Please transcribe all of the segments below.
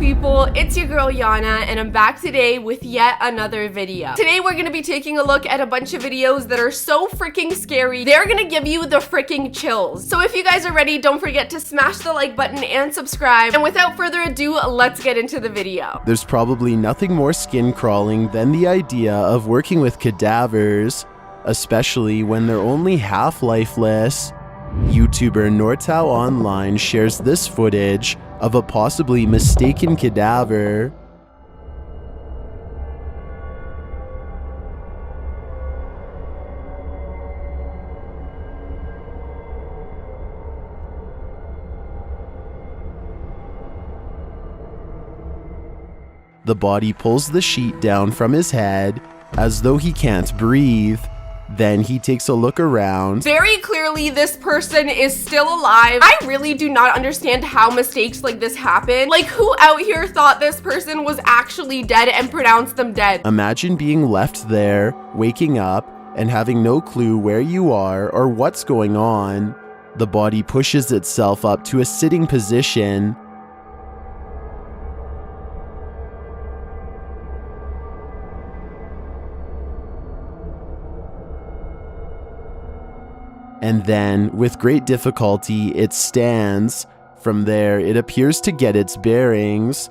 people, it's your girl Yana, and I'm back today with yet another video. Today we're gonna be taking a look at a bunch of videos that are so freaking scary, they're gonna give you the freaking chills. So if you guys are ready, don't forget to smash the like button and subscribe, and without further ado, let's get into the video. There's probably nothing more skin crawling than the idea of working with cadavers, especially when they're only half lifeless. YouTuber Nortao Online shares this footage of a possibly mistaken cadaver. The body pulls the sheet down from his head as though he can't breathe. Then he takes a look around. Very clearly, this person is still alive. I really do not understand how mistakes like this happen. Like, who out here thought this person was actually dead and pronounced them dead? Imagine being left there, waking up, and having no clue where you are or what's going on. The body pushes itself up to a sitting position. And then, with great difficulty, it stands. From there, it appears to get its bearings.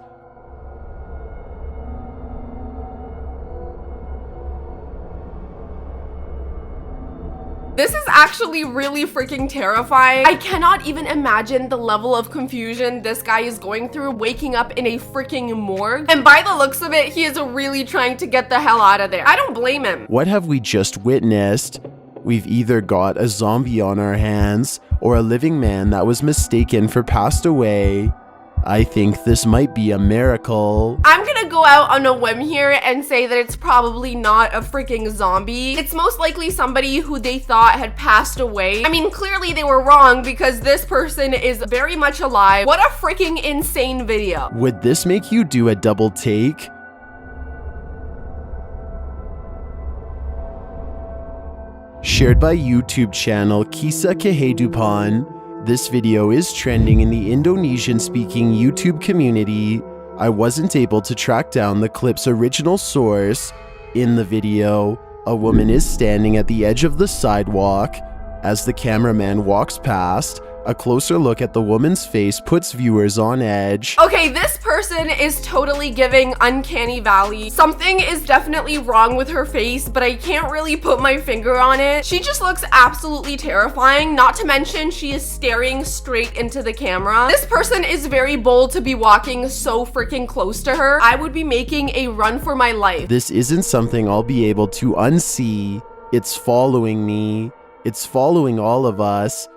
This is actually really freaking terrifying. I cannot even imagine the level of confusion this guy is going through waking up in a freaking morgue. And by the looks of it, he is really trying to get the hell out of there. I don't blame him. What have we just witnessed? We've either got a zombie on our hands or a living man that was mistaken for passed away. I think this might be a miracle. I'm gonna go out on a whim here and say that it's probably not a freaking zombie. It's most likely somebody who they thought had passed away. I mean, clearly they were wrong because this person is very much alive. What a freaking insane video. Would this make you do a double take? Shared by YouTube channel Kisah Kehidupan, this video is trending in the Indonesian-speaking YouTube community. I wasn't able to track down the clip's original source. In the video, a woman is standing at the edge of the sidewalk. As the cameraman walks past, a closer look at the woman's face puts viewers on edge. Okay, this person is totally giving Uncanny Valley. Something is definitely wrong with her face, but I can't really put my finger on it. She just looks absolutely terrifying, not to mention she is staring straight into the camera. This person is very bold to be walking so freaking close to her. I would be making a run for my life. This isn't something I'll be able to unsee. It's following me. It's following all of us.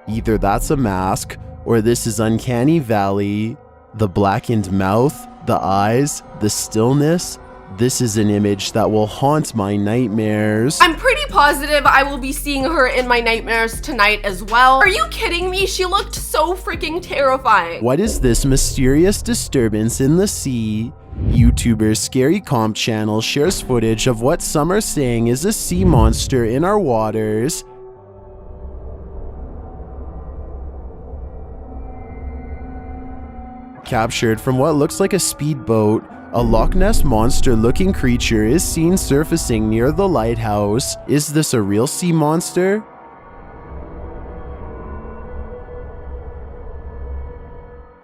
Either that's a mask, or this is Uncanny Valley. The blackened mouth, the eyes, the stillness. This is an image that will haunt my nightmares. I'm pretty positive I will be seeing her in my nightmares tonight as well. Are you kidding me? She looked so freaking terrifying. What is this mysterious disturbance in the sea? YouTuber Scary Comp Channel shares footage of what some are saying is a sea monster in our waters. Captured from what looks like a speedboat, a Loch Ness monster-looking creature is seen surfacing near the lighthouse. Is this a real sea monster?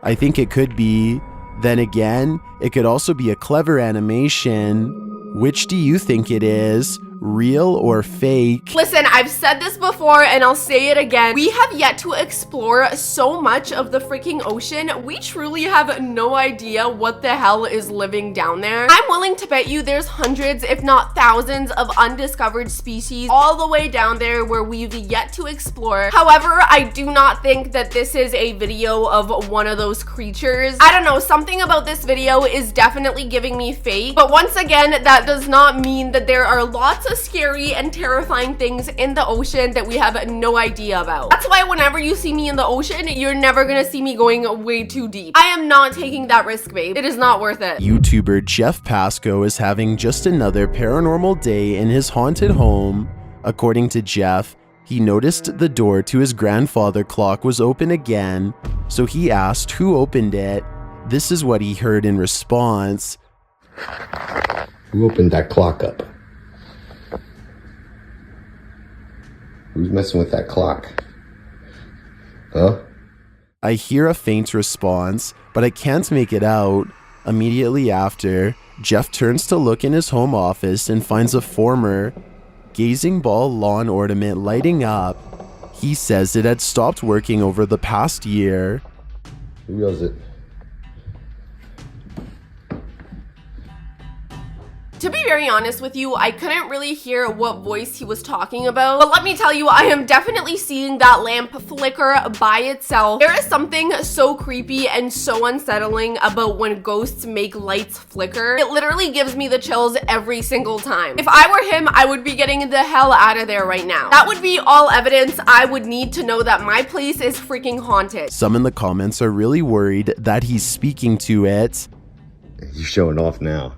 I think it could be. Then again, it could also be a clever animation. Which do you think it is? Real or fake? Listen, I've said this before and I'll say it again. We have yet to explore so much of the freaking ocean. We truly have no idea what the hell is living down there. I'm willing to bet you there's hundreds, if not thousands, of undiscovered species all the way down there where we've yet to explore. However, I do not think that this is a video of one of those creatures. I don't know, something about this video is definitely giving me fake. But once again, that does not mean that there are lots of scary and terrifying things in the ocean that we have no idea about. That's why whenever you see me in the ocean, you're never gonna see me going way too deep. I am not taking that risk, babe. It is not worth it. YouTuber Jeff Pasco is having just another paranormal day in his haunted home. According to Jeff, He noticed the door to his grandfather clock was open again, so he asked who opened it. This is what he heard in response. Who opened that clock up? Who's messing with that clock? Huh? I hear a faint response, but I can't make it out. Immediately after, Jeff turns to look in his home office and finds a former gazing ball lawn ornament lighting up. He says it had stopped working over the past year. Who does it? To be very honest with you, I couldn't really hear what voice he was talking about, but let me tell you, I am definitely seeing that lamp flicker by itself. There is something so creepy and so unsettling about when ghosts make lights flicker. It literally gives me the chills every single time. If I were him, I would be getting the hell out of there right now. That would be all evidence I would need to know that my place is freaking haunted. Some in the comments are really worried that he's speaking to it. You're showing off now.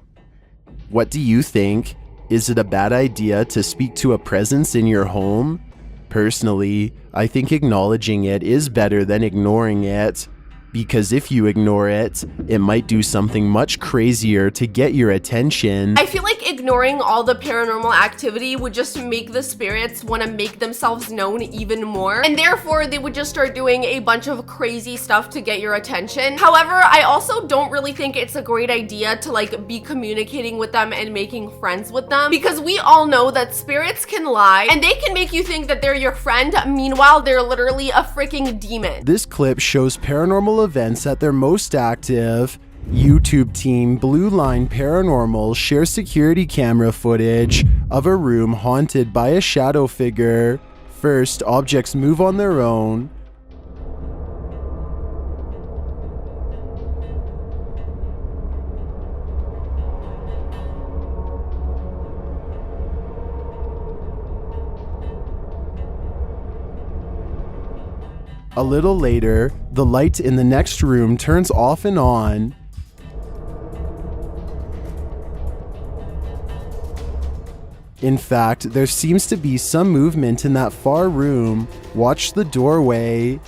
What do you think? Is it a bad idea to speak to a presence in your home? Personally, I think acknowledging it is better than ignoring it. Because if you ignore it, it might do something much crazier to get your attention. I feel like ignoring all the paranormal activity would just make the spirits want to make themselves known even more, and therefore they would just start doing a bunch of crazy stuff to get your attention. However, I also don't really think it's a great idea to like be communicating with them and making friends with them, because we all know that spirits can lie and they can make you think that they're your friend. Meanwhile, they're literally a freaking demon. This clip shows paranormal events at their most active. YouTube team Blue Line Paranormal shares security camera footage of a room haunted by a shadow figure. First, objects move on their own. A little later, the light in the next room turns off and on. In fact, there seems to be some movement in that far room. Watch the doorway.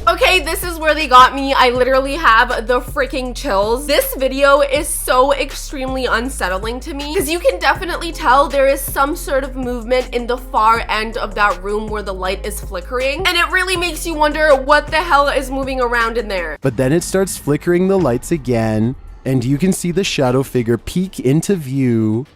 Okay, this is where they got me. I literally have the freaking chills. This video is so extremely unsettling to me because you can definitely tell there is some sort of movement in the far end of that room where the light is flickering, and it really makes you wonder what the hell is moving around in there. But then it starts flickering the lights again, and you can see the shadow figure peek into view.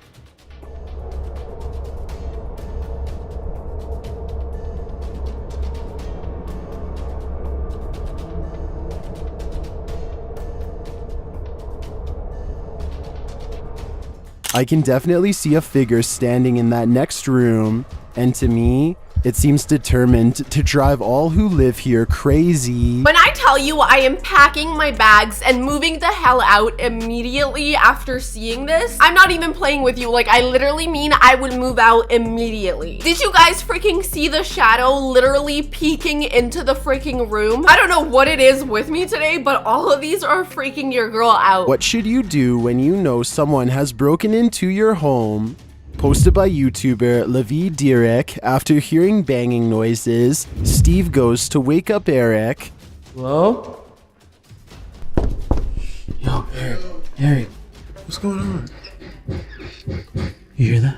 I can definitely see a figure standing in that next room, and to me, it seems determined to drive all who live here crazy. When I tell you I am packing my bags and moving the hell out immediately after seeing this, I'm not even playing with you. Like, I literally mean I would move out immediately. Did you guys freaking see the shadow literally peeking into the freaking room? I don't know what it is with me today, but all of these are freaking your girl out. What should you do when you know someone has broken into your home? Posted by YouTuber Levi Dirick. After hearing banging noises, Steve goes to wake up Eric. Hello? Yo, Eric. What's going on? You hear that?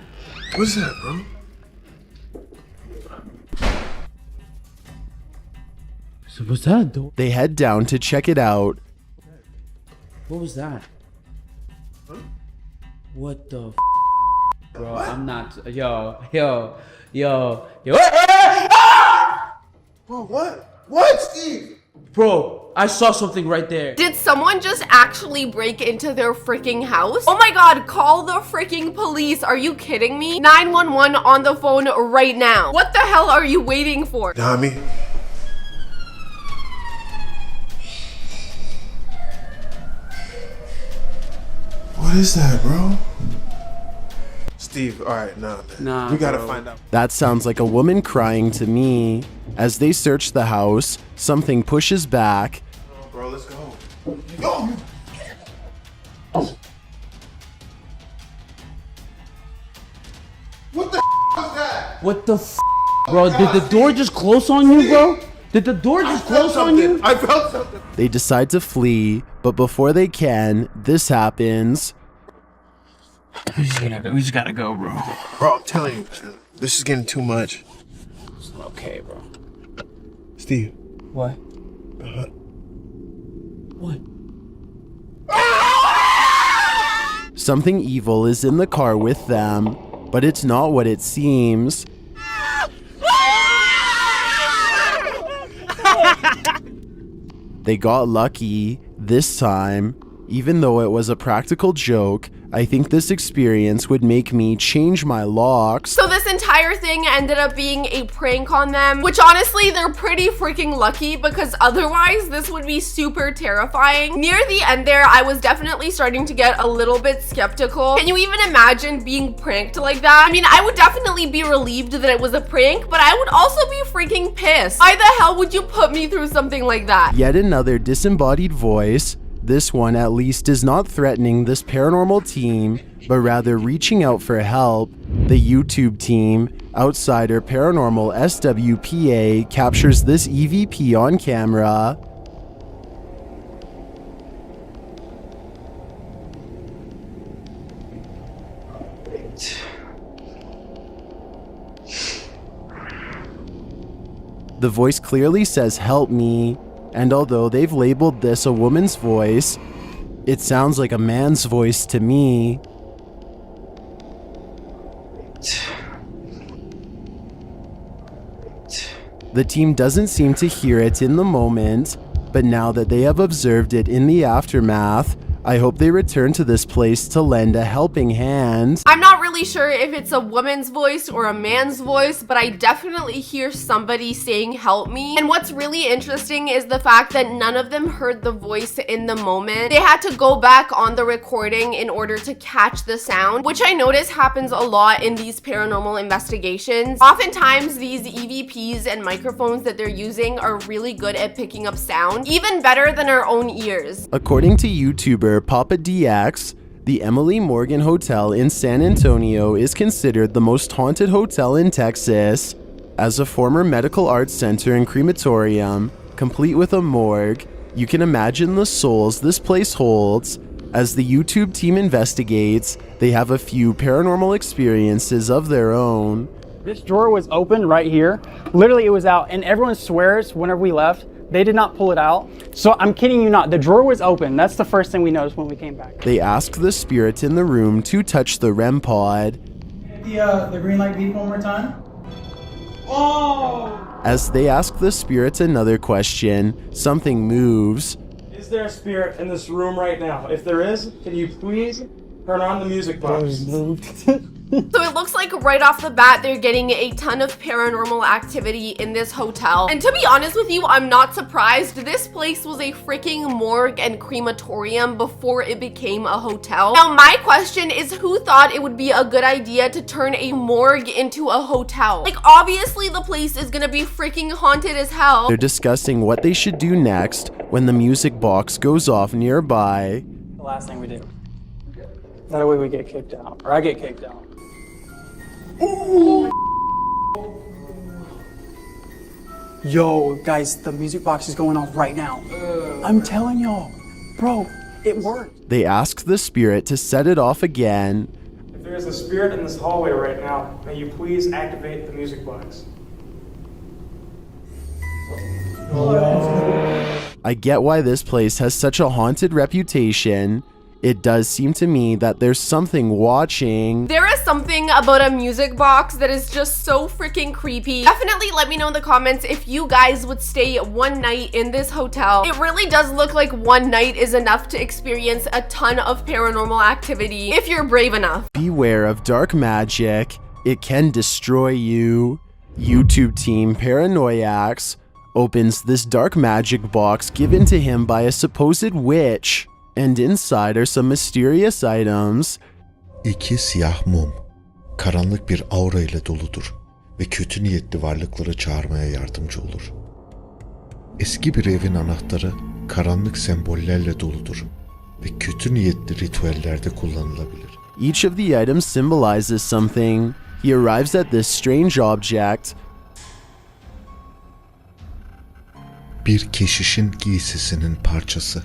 What's that, bro? So what's that, though? They head down to check it out. What was that? Huh? What the f, bro? What? I'm not. Yo. Bro, what? What, Steve? Bro, I saw something right there. Did someone just actually break into their freaking house? Oh my god, call the freaking police. Are you kidding me? 911 on the phone right now. What the hell are you waiting for? Nah, me. What is that, bro? Steve, alright, nah, man. Nah, we gotta bro. find out. That sounds like a woman crying to me. As they search the house, something pushes back. Oh, bro, let's go. Yo! What What the bro? Did the door just close on you, bro? Did the door just close on you? I felt something. They decide to flee, but before they can, this happens. We just gotta go, bro. Bro, I'm telling you, this is getting too much. It's okay, bro. Steve. What? What? Something evil is in the car with them, but it's not what it seems. They got lucky this time. Even though it was a practical joke, I think this experience would make me change my locks. So this entire thing ended up being a prank on them, which honestly, they're pretty freaking lucky because otherwise this would be super terrifying. Near the end there, I was definitely starting to get a little bit skeptical. Can you even imagine being pranked like that? I mean, I would definitely be relieved that it was a prank, but I would also be freaking pissed. Why the hell would you put me through something like that? Yet another disembodied voice. This one at least is not threatening this paranormal team, but rather reaching out for help. The YouTube team, Outsider Paranormal SWPA, captures this EVP on camera. The voice clearly says, "Help me." And although they've labeled this a woman's voice, it sounds like a man's voice to me. The team doesn't seem to hear it in the moment, but now that they have observed it in the aftermath, I hope they return to this place to lend a helping hand. I'm not really sure if it's a woman's voice or a man's voice, but I definitely hear somebody saying help me. And what's really interesting is the fact that none of them heard the voice in the moment. They had to go back on the recording in order to catch the sound, which I notice happens a lot in these paranormal investigations. Oftentimes these EVPs and microphones that they're using are really good at picking up sound, even better than our own ears. According to YouTuber Papa DX, the Emily Morgan Hotel in San Antonio is considered the most haunted hotel in Texas. As a former medical arts center and crematorium, complete with a morgue, you can imagine the souls this place holds. As the YouTube team investigates, they have a few paranormal experiences of their own. This drawer was open right here. Literally, it was out, and everyone swears whenever we left, they did not pull it out. So I'm kidding you not, the drawer was open. That's the first thing we noticed when we came back. They ask the spirit in the room to touch the REM pod. The green light beep one more time. Oh! As they ask the spirit another question, something moves. Is there a spirit in this room right now? If there is, can you please turn on the music box? So it looks like right off the bat, they're getting a ton of paranormal activity in this hotel. And to be honest with you, I'm not surprised. This place was a freaking morgue and crematorium before it became a hotel. Now, my question is, who thought it would be a good idea to turn a morgue into a hotel? Like, obviously the place is gonna be freaking haunted as hell. They're discussing what they should do next when the music box goes off nearby. The last thing we do. That way we get kicked out, or I get kicked out. Ooh. Yo, guys, the music box is going off right now. I'm telling y'all, bro, it worked. They ask the spirit to set it off again. If there is a spirit in this hallway right now, may you please activate the music box. I get why this place has such a haunted reputation. It does seem to me that there's something watching. There is something about a music box that is just so freaking creepy. Definitely let me know in the comments if you guys would stay one night in this hotel. It really does look like one night is enough to experience a ton of paranormal activity if you're brave enough. Beware of dark magic. It can destroy you. YouTube team Paranoiacs opens this dark magic box given to him by a supposed witch. And inside are some mysterious items. İki siyah mum, karanlık bir aura ile doludur ve kötü niyetli varlıkları çağırmaya yardımcı olur. Eski bir evin anahtarı karanlık sembollerle doludur ve kötü niyetli ritüellerde kullanılabilir. Each of the items symbolizes something. He arrives at this strange object. Bir keşişin giysisinin parçası.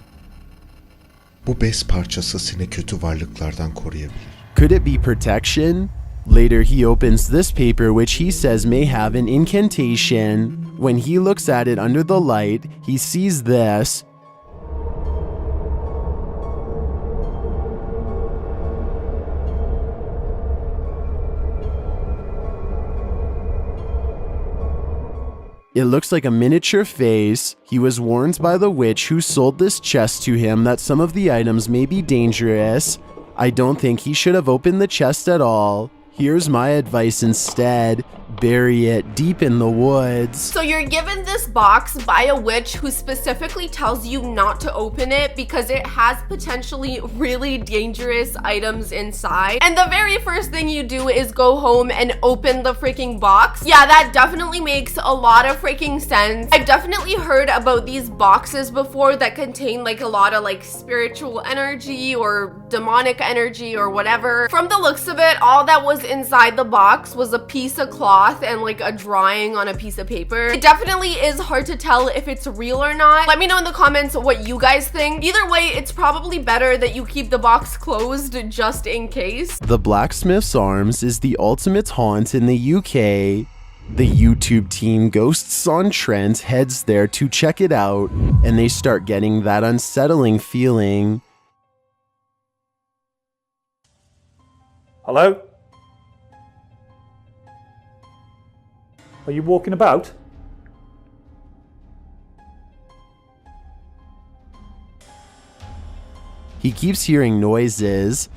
Bu bez parçası seni kötü varlıklardan koruyabilir. Could it be protection? Later, he opens this paper, which he says may have an incantation. When he looks at it under the light, he sees this. It looks like a miniature face. He was warned by the witch who sold this chest to him that some of the items may be dangerous. I don't think he should have opened the chest at all. Here's my advice instead. Bury it deep in the woods. So you're given this box by a witch who specifically tells you not to open it because it has potentially really dangerous items inside. And the very first thing you do is go home and open the freaking box. Yeah, that definitely makes a lot of freaking sense. I've definitely heard about these boxes before that contain like a lot of like spiritual energy or demonic energy or whatever. From the looks of it, all that was inside the box was a piece of cloth and like a drawing on a piece of paper. It definitely is hard to tell if it's real or not. Let me know in the comments what you guys think. Either way, it's probably better that you keep the box closed just in case. The Blacksmith's Arms is the ultimate haunt in the UK. The YouTube team Ghosts on Trent heads there to check it out, and they start getting that unsettling feeling. Hello? Are you walking about? He keeps hearing noises.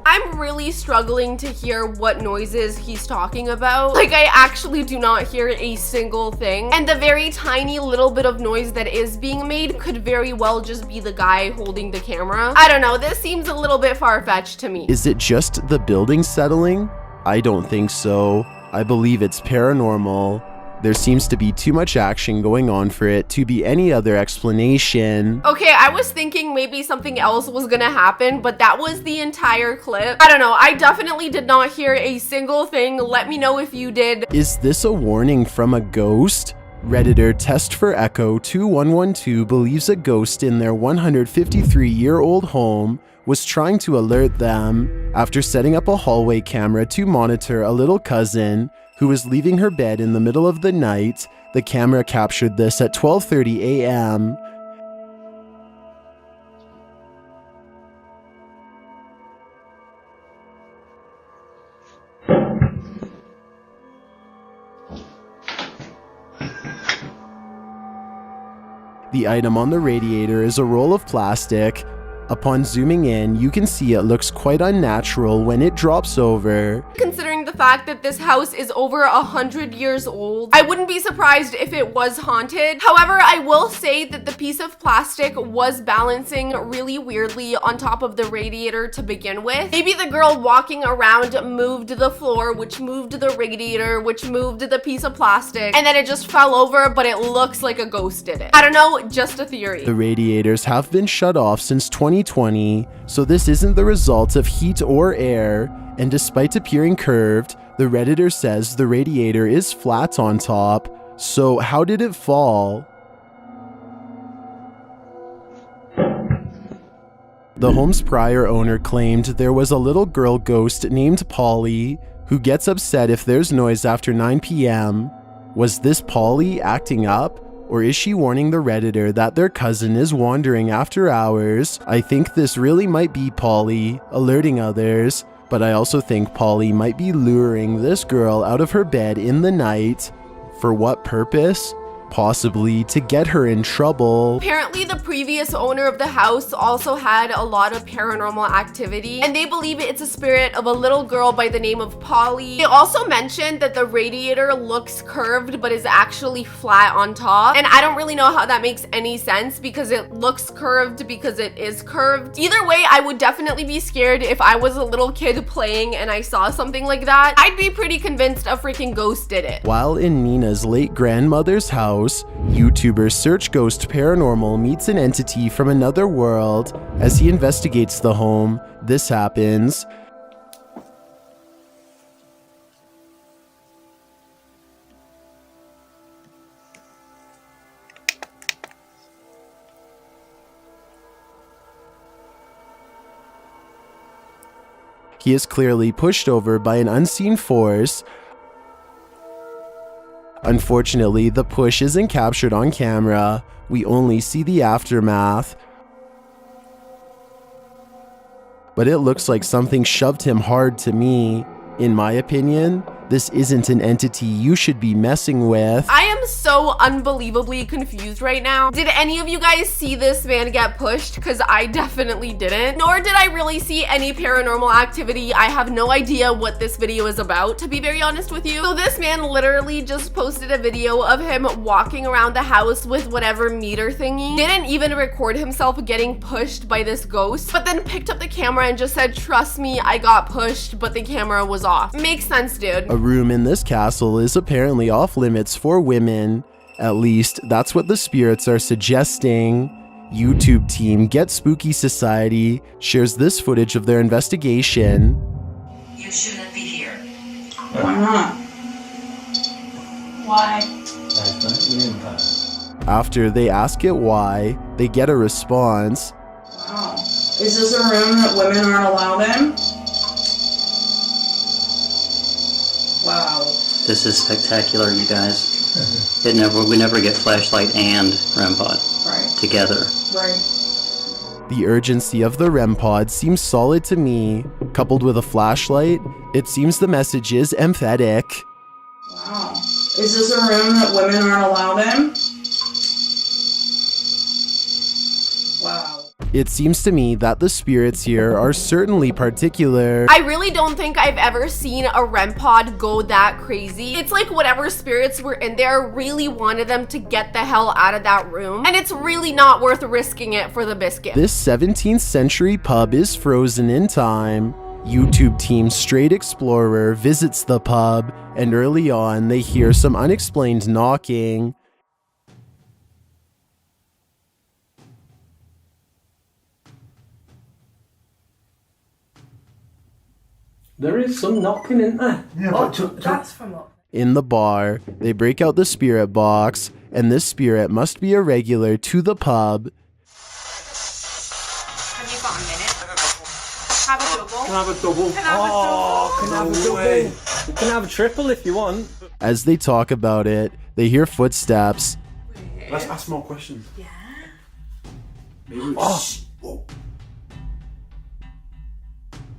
I'm really struggling to hear what noises he's talking about. Like, I actually do not hear a single thing. And the very tiny little bit of noise that is being made could very well just be the guy holding the camera. I don't know, this seems a little bit far-fetched to me. Is it just the building settling? I don't think so. I believe it's paranormal. There seems to be too much action going on for it to be any other explanation. Okay, I was thinking maybe something else was gonna happen, but that was the entire clip. I don't know, I definitely did not hear a single thing. Let me know if you did. Is this a warning from a ghost? Redditor Test for Echo 2112 believes a ghost in their 153-year-old home was trying to alert them after setting up a hallway camera to monitor a little cousin who was leaving her bed in the middle of the night. The camera captured this at 12:30 a.m. The item on the radiator is a roll of plastic. Upon zooming in, you can see it looks quite unnatural when it drops over. Considering the fact that this house is over 100 years old, I wouldn't be surprised if it was haunted. However, I will say that the piece of plastic was balancing really weirdly on top of the radiator to begin with. Maybe the girl walking around moved the floor, which moved the radiator, which moved the piece of plastic, and then it just fell over, but it looks like a ghost did it. I don't know, just a theory. The radiators have been shut off since 2020, so this isn't the result of heat or air, and despite appearing curved, the Redditor says the radiator is flat on top. So how did it fall? The home's prior owner claimed there was a little girl ghost named Polly who gets upset if there's noise after 9 p.m. Was this Polly acting up? Or is she warning the Redditor that their cousin is wandering after hours? I think this really might be Polly alerting others, but I also think Polly might be luring this girl out of her bed in the night. For what purpose? possibly to get her in trouble. Apparently, the previous owner of the house also had a lot of paranormal activity, and they believe it's a spirit of a little girl by the name of Polly. They also mentioned that the radiator looks curved but is actually flat on top, and I don't really know how that makes any sense because it looks curved because it is curved. Either way, I would definitely be scared if I was a little kid playing and I saw something like that. I'd be pretty convinced a freaking ghost did it. While in Nina's late grandmother's house, YouTuber Search Ghost Paranormal meets an entity from another world. As he investigates the home, this happens. He is clearly pushed over by an unseen force. Unfortunately, the push isn't captured on camera. We only see the aftermath. But it looks like something shoved him hard to me. In my opinion, this isn't an entity you should be messing with. I am so unbelievably confused right now. Did any of you guys see this man get pushed? Because I definitely didn't. Nor did I really see any paranormal activity. I have no idea what this video is about, to be very honest with you. So this man literally just posted a video of him walking around the house with whatever meter thingy. Didn't even record himself getting pushed by this ghost, but then picked up the camera and just said, "Trust me, I got pushed," but the camera was off. Makes sense, dude. A room in this castle is apparently off limits for women. At least, that's what the spirits are suggesting. YouTube team Get Spooky Society shares this footage of their investigation. You shouldn't be here. Why not? Why? After they ask it why, they get a response. Wow. Is this a room that women aren't allowed in? Wow. This is spectacular, you guys. We never get flashlight and REM pod together. Right. The urgency of the REM pod seems solid to me. Coupled with a flashlight, it seems the message is emphatic. Wow. Is this a room that women aren't allowed in? Wow. It seems to me that the spirits here are certainly particular. I really don't think I've ever seen a REM pod go that crazy. It's like whatever spirits were in there really wanted them to get the hell out of that room, and it's really not worth risking it for the biscuit. This 17th century pub is frozen in time. YouTube team Straight Explorer visits the pub, and early on they hear some unexplained knocking. There is some knocking, isn't there? Yeah, that's from up. In the bar, they break out the spirit box, and this spirit must be a regular to the pub. Have you got a minute? Have a double. Can I have a double? Can I have a double? Can I have a double? You can have a triple if you want. As they talk about it, they hear footsteps. Let's ask more questions. Yeah. Maybe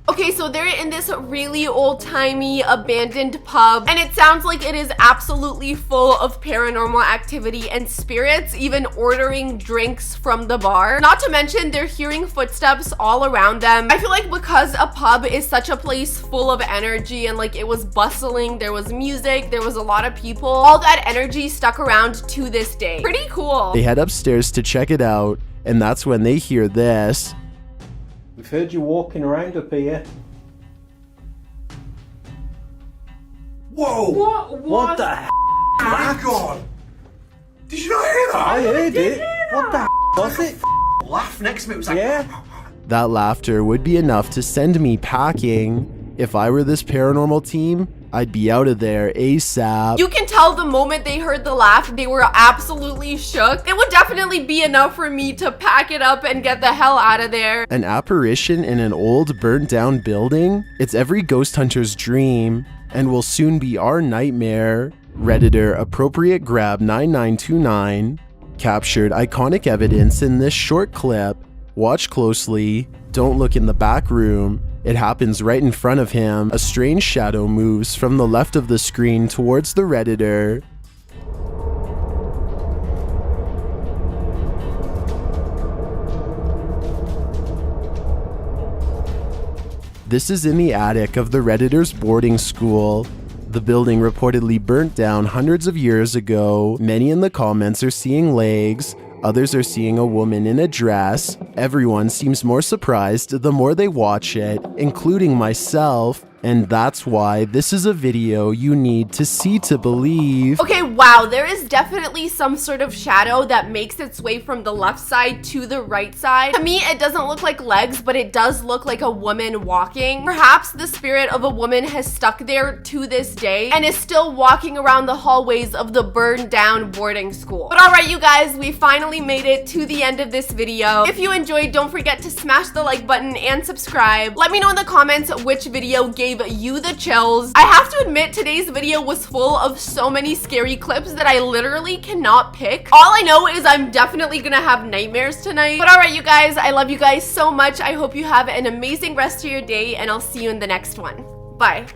Okay, so they're in this really old-timey, abandoned pub, and it sounds like it is absolutely full of paranormal activity and spirits, even ordering drinks from the bar. Not to mention, they're hearing footsteps all around them. I feel like because a pub is such a place full of energy and like it was bustling, there was music, there was a lot of people, all that energy stuck around to this day. Pretty cool. They head upstairs to check it out, and that's when they hear this. We've heard you walking around up here. Whoa! What the h***? Oh my god! Did you not hear that? I heard it. What the h*** was it? Laugh next to me. It was like, yeah. That laughter would be enough to send me packing. If I were this paranormal team, I'd be out of there ASAP. You can tell the moment they heard the laugh, they were absolutely shook. It would definitely be enough for me to pack it up and get the hell out of there. An apparition in an old burnt down building? It's every ghost hunter's dream, and will soon be our nightmare. Redditor Appropriate Grab 9929 captured iconic evidence in this short clip. Watch closely. Don't look in the back room. It happens right in front of him. A strange shadow moves from the left of the screen towards the Redditor. This is in the attic of the Redditors' boarding school. The building reportedly burnt down hundreds of years ago. Many in the comments are seeing legs. Others are seeing a woman in a dress. Everyone seems more surprised the more they watch it, including myself. And that's why this is a video you need to see to believe. Okay, wow, there is definitely some sort of shadow that makes its way from the left side to the right side. To me, it doesn't look like legs, but it does look like a woman walking. Perhaps the spirit of a woman has stuck there to this day and is still walking around the hallways of the burned down boarding school. But all right, you guys, we finally made it to the end of this video. If you enjoyed, don't forget to smash the like button and subscribe. Let me know in the comments which video gave you the chills. I have to admit, today's video was full of so many scary clips that I literally cannot pick. All I know is I'm definitely gonna have nightmares tonight. But all right, you guys, I love you guys so much. I hope you have an amazing rest of your day, and I'll see you in the next one. Bye.